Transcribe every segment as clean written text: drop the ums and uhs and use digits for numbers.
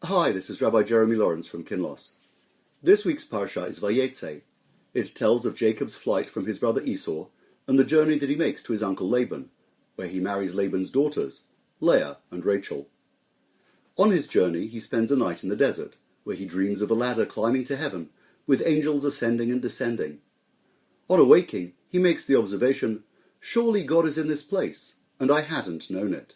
Hi, this is Rabbi Jeremy Lawrence from Kinloss. This week's parsha is Vayetze. It tells of Jacob's flight from his brother Esau and the journey that he makes to his uncle Laban, where he marries Laban's daughters, Leah and Rachel. On his journey, he spends a night in the desert, where he dreams of a ladder climbing to heaven, with angels ascending and descending. On awaking, he makes the observation, "Surely God is in this place, and I hadn't known it."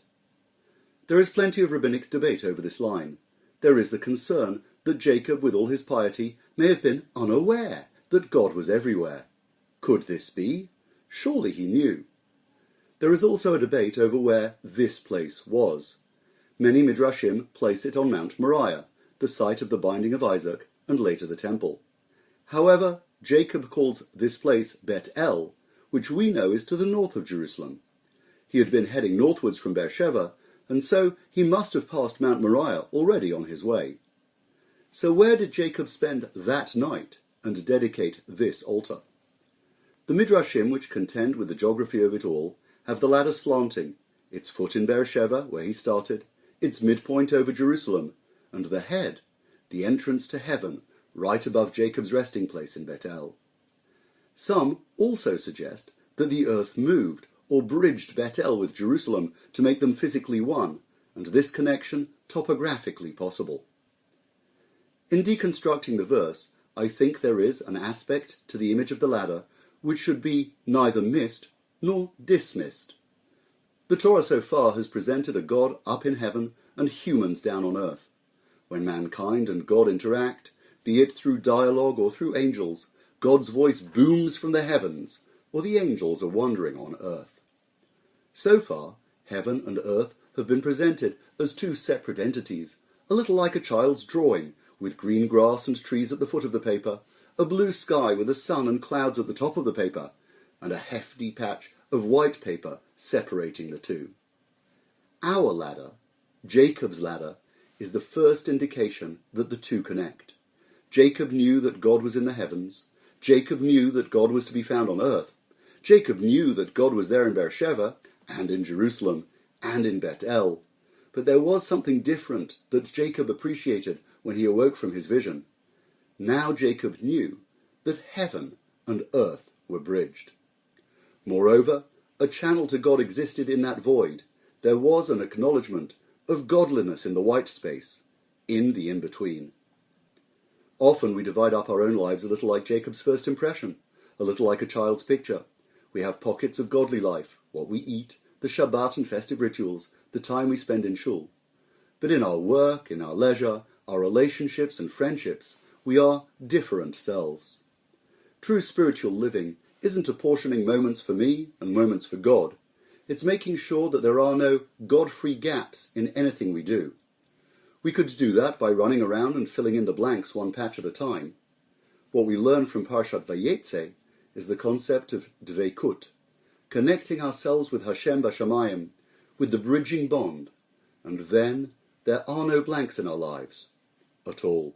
There is plenty of rabbinic debate over this line. There is the concern that Jacob, with all his piety, may have been unaware that God was everywhere. Could this be? Surely he knew. There is also a debate over where this place was. Many Midrashim place it on Mount Moriah, the site of the binding of Isaac and later the temple. However, Jacob calls this place Bet El, which we know is to the north of Jerusalem. He had been heading northwards from Beersheba, and so he must have passed Mount Moriah already on his way. So where did Jacob spend that night and dedicate this altar? The Midrashim, which contend with the geography of it all, have the ladder slanting, its foot in Beersheba, where he started, its midpoint over Jerusalem, and the head, the entrance to heaven, right above Jacob's resting place in Bethel. Some also suggest that the earth moved or bridged Bethel with Jerusalem to make them physically one, and this connection topographically possible. In deconstructing the verse, I think there is an aspect to the image of the ladder which should be neither missed nor dismissed. The Torah so far has presented a God up in heaven and humans down on earth. When mankind and God interact, be it through dialogue or through angels, God's voice booms from the heavens, or the angels are wandering on earth. So far, heaven and earth have been presented as two separate entities, a little like a child's drawing, with green grass and trees at the foot of the paper, a blue sky with the sun and clouds at the top of the paper, and a hefty patch of white paper separating the two. Our ladder, Jacob's ladder, is the first indication that the two connect. Jacob knew that God was in the heavens. Jacob knew that God was to be found on earth. Jacob knew that God was there in Beersheba, and in Jerusalem, and in Bethel. But there was something different that Jacob appreciated when he awoke from his vision. Now Jacob knew that heaven and earth were bridged. Moreover, a channel to God existed in that void. There was an acknowledgement of godliness in the white space, in the in-between. Often we divide up our own lives a little like Jacob's first impression, a little like a child's picture. We have pockets of godly life, what we eat, the Shabbat and festive rituals, the time we spend in shul. But in our work, in our leisure, our relationships and friendships, we are different selves. True spiritual living isn't apportioning moments for me and moments for God. It's making sure that there are no God-free gaps in anything we do. We could do that by running around and filling in the blanks one patch at a time. What we learn from Parshat Vayetze is the concept of dveikut, connecting ourselves with Hashem Bashamayim, with the bridging bond, and then there are no blanks in our lives at all.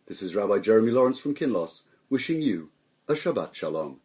This is Rabbi Jeremy Lawrence from Kinloss, wishing you a Shabbat Shalom.